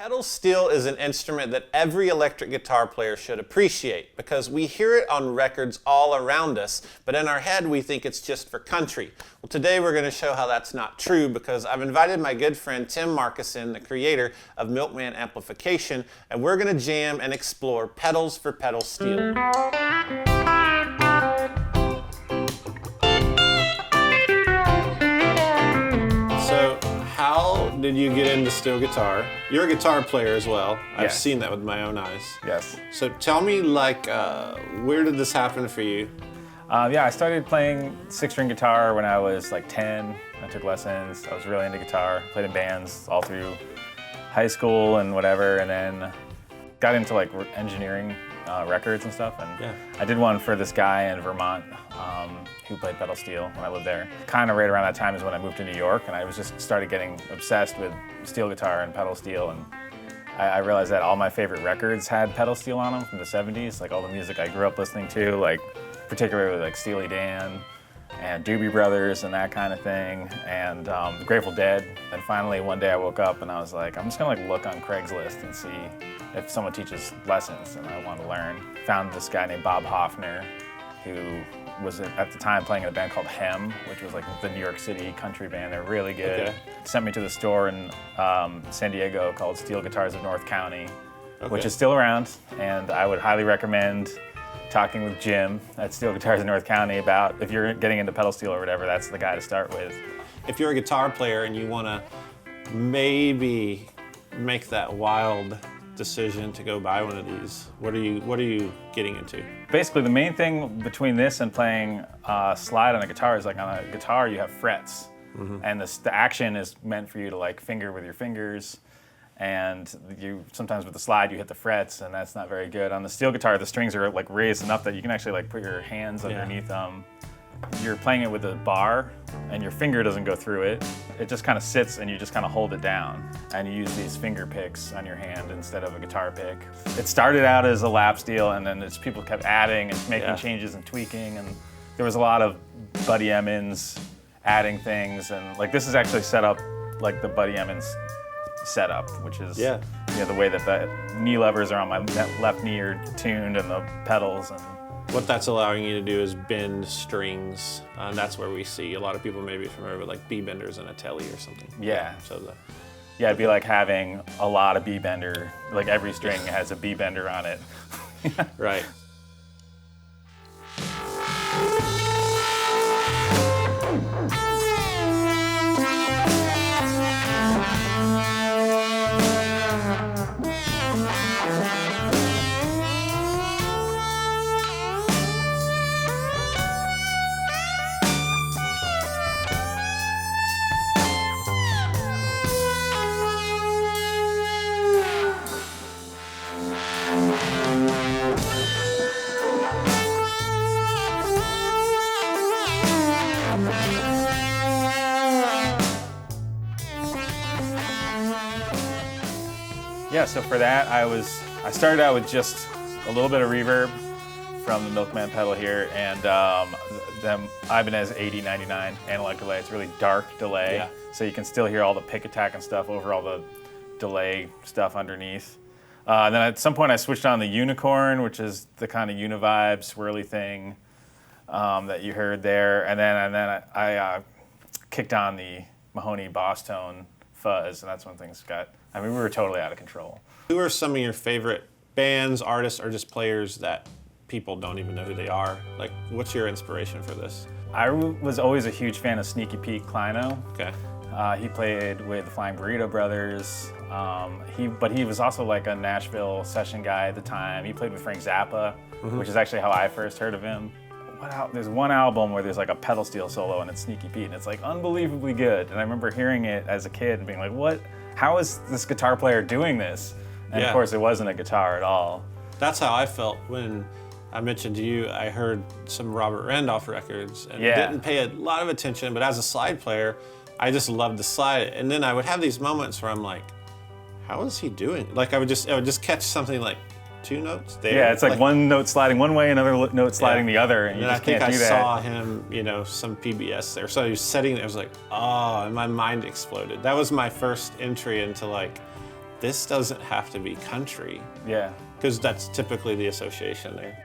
Pedal steel is an instrument that every electric guitar player should appreciate because we hear it on records all around us, but in our head we think it's just for country. Well, today we're going to show how that's not true because I've invited my good friend Tim Markison, the creator of Milkman Amplification, and we're going to jam and explore pedals for pedal steel. How did you get into steel guitar? You're a guitar player as well. I've seen that with my own eyes. Yes. So tell me, where did this happen for you? I started playing six-string guitar when I was like 10. I took lessons. I was really into guitar. Played in bands all through high school and whatever, and then got into like engineering records and stuff. And I did one for this guy in Vermont who played pedal steel when I lived there. Kind of right around that time is when I moved to New York, and I was just started getting obsessed with steel guitar and pedal steel. And I realized that all my favorite records had pedal steel on them from the 70s, like all the music I grew up listening to, like particularly like Steely Dan and Doobie Brothers and that kind of thing, and the Grateful Dead. And finally one day I woke up and I was like, I'm just gonna like look on Craigslist and see if someone teaches lessons and I want to learn. Found this guy named Bob Hoffner who was at the time playing in a band called Hem, which was like the New York City country band. They're really good. Okay. Sent me to the store in San Diego called Steel Guitars of North County, which is still around, and I would highly recommend talking with Jim at Steel Guitars of North County about if you're getting into pedal steel or whatever, that's the guy to start with. If you're a guitar player and you want to maybe make that wild decision to go buy one of these, what are you getting into? Basically, the main thing between this and playing slide on a guitar is like on a guitar you have frets, and the action is meant for you to like finger with your fingers, and you sometimes with the slide you hit the frets, and that's not very good. On the steel guitar, the strings are like raised enough that you can actually like put your hands underneath them. You're playing it with a bar, and your finger doesn't go through it. It just kind of sits, and you just kind of hold it down. And you use these finger picks on your hand instead of a guitar pick. It started out as a lap steel, and then as people kept adding and making changes and tweaking, and there was a lot of Buddy Emmons adding things, and like this is actually set up like the Buddy Emmons setup, which is the way that the knee levers are on my left knee are tuned, and the pedals. And what that's allowing you to do is bend strings, and that's where we see a lot of people maybe familiar with like B-benders and a telly or something. It'd be like having a lot of B-bender, like every string has a B-bender on it. Right. So for that, I started out with just a little bit of reverb from the Milkman pedal here, and the Ibanez 8099 analog delay. It's a really dark delay, so you can still hear all the pick attack and stuff over all the delay stuff underneath. Then at some point I switched on the Unicorn, which is the kind of univibe swirly thing that you heard there, and then I kicked on the Mahoney Bosstone Fuzz, and that's when things got, we were totally out of control. Who are some of your favorite bands, artists, or just players that people don't even know who they are? Like, what's your inspiration for this? I was always a huge fan of Sneaky Pete Kleino. Okay. He played with the Flying Burrito Brothers. But he was also like a Nashville session guy at the time. He played with Frank Zappa, which is actually how I first heard of him. There's one album where there's like a pedal steel solo and it's Sneaky Pete, and it's like unbelievably good. And I remember hearing it as a kid and being like, what? How is this guitar player doing this? And of course it wasn't a guitar at all. That's how I felt when I mentioned to you, I heard some Robert Randolph records and didn't pay a lot of attention, but as a slide player, I just loved the slide. And then I would have these moments where I'm like, how is he doing? Like I would just catch something like 2 notes there. Yeah, it's like one note sliding one way, another note sliding the other, and you just can't do that. I think I saw him, some PBS there. So he was setting there, I was like, oh, and my mind exploded. That was my first entry into like this doesn't have to be country. Yeah. Because that's typically the association there.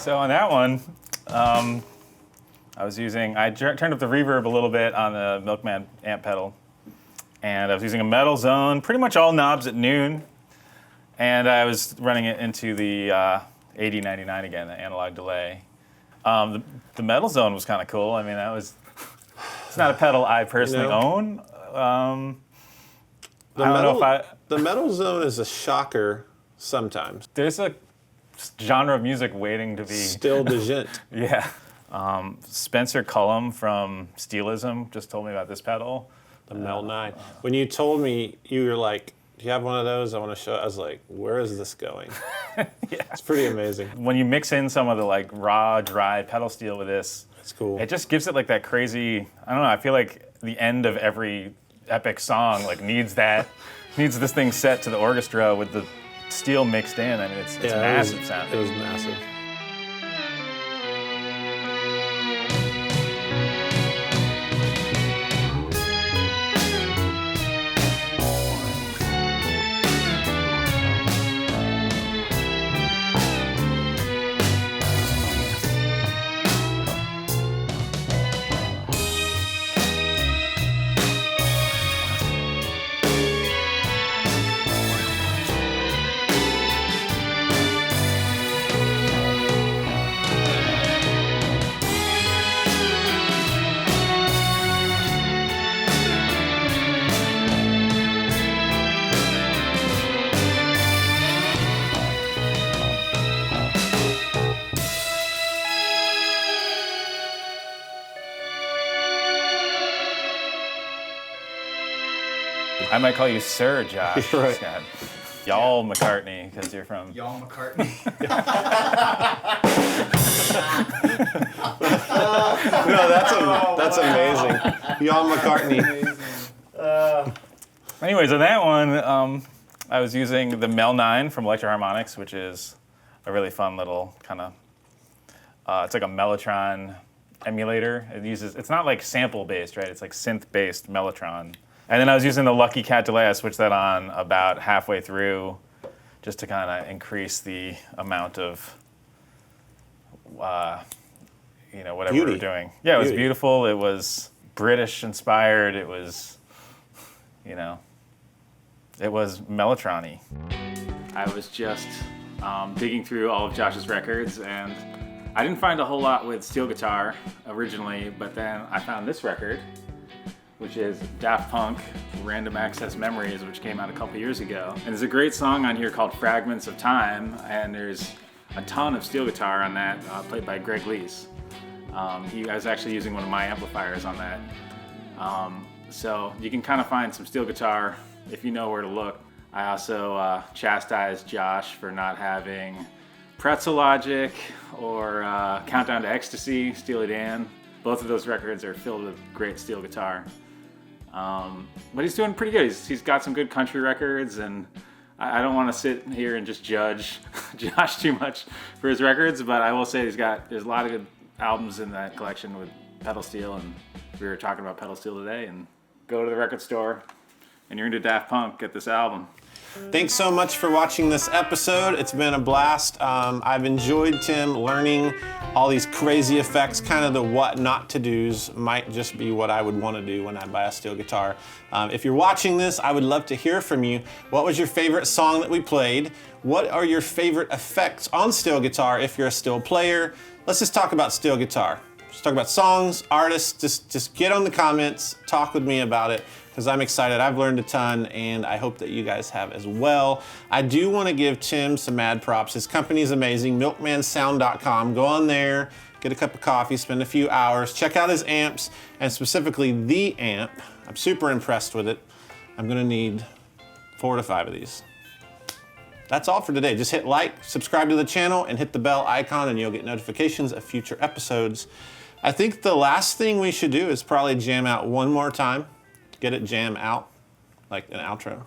So on that one, I turned up the reverb a little bit on the Milkman amp pedal, and I was using a metal zone, pretty much all knobs at noon, and I was running it into the 8099 again, the analog delay. The metal zone was kind of cool. I mean, it's not a pedal I personally own. The metal zone is a shocker sometimes. There's a genre of music waiting to be still de gent. Yeah. Spencer Cullum from Steelism just told me about this pedal. The Mel 9. When you told me, you were like, do you have one of those? I want to show. I was like, where is this going? Yeah. It's pretty amazing. When you mix in some of the like raw, dry pedal steel with this, it's cool. It just gives it like that crazy, I don't know, I feel like the end of every epic song like needs this thing set to the orchestra with the steel mixed in. I mean, it's massive sound. It was massive. I might call you Sir Josh. Right. Scott. Y'all McCartney, because you're from... Y'all McCartney. No, that's amazing. Y'all McCartney. Anyways, on that one, I was using the Mel 9 from Electro-Harmonix, which is a really fun little kind of... it's like a Mellotron emulator. It's not like sample-based, right? It's like synth-based Mellotron. And then I was using the Lucky Cat Delay. I switched that on about halfway through just to kind of increase the amount of, whatever Beauty. we were doing. Yeah, it was beautiful. It was British-inspired. It was, it was Mellotron-y. I was just digging through all of Josh's records, and I didn't find a whole lot with steel guitar originally, but then I found this record, which is Daft Punk, Random Access Memories, which came out a couple years ago. And there's a great song on here called Fragments of Time, and there's a ton of steel guitar on that, played by Greg Leese. He was actually using one of my amplifiers on that. So you can kind of find some steel guitar if you know where to look. I also chastised Josh for not having Pretzel Logic or Countdown to Ecstasy, Steely Dan. Both of those records are filled with great steel guitar. But he's doing pretty good. He's got some good country records, and I don't want to sit here and just judge Josh too much for his records, but I will say there's a lot of good albums in that collection with pedal steel, and we were talking about pedal steel today, and go to the record store and you're into Daft Punk, get this album. Thanks so much for watching this episode. It's been a blast. I've enjoyed, Tim, learning all these crazy effects. Kind of the what not to do's might just be what I would want to do when I buy a steel guitar. If you're watching this, I would love to hear from you. What was your favorite song that we played? What are your favorite effects on steel guitar if you're a steel player? Let's just talk about steel guitar. Let's talk about songs, artists. Just get on the comments, talk with me about it, because I'm excited. I've learned a ton, and I hope that you guys have as well. I do want to give Tim some mad props. His company is amazing, milkmansound.com. Go on there, get a cup of coffee, spend a few hours, check out his amps, and specifically the amp. I'm super impressed with it. I'm gonna need 4 to 5 of these. That's all for today. Just hit like, subscribe to the channel, and hit the bell icon, and you'll get notifications of future episodes. I think the last thing we should do is probably jam out one more time. Get it jam out, like an outro.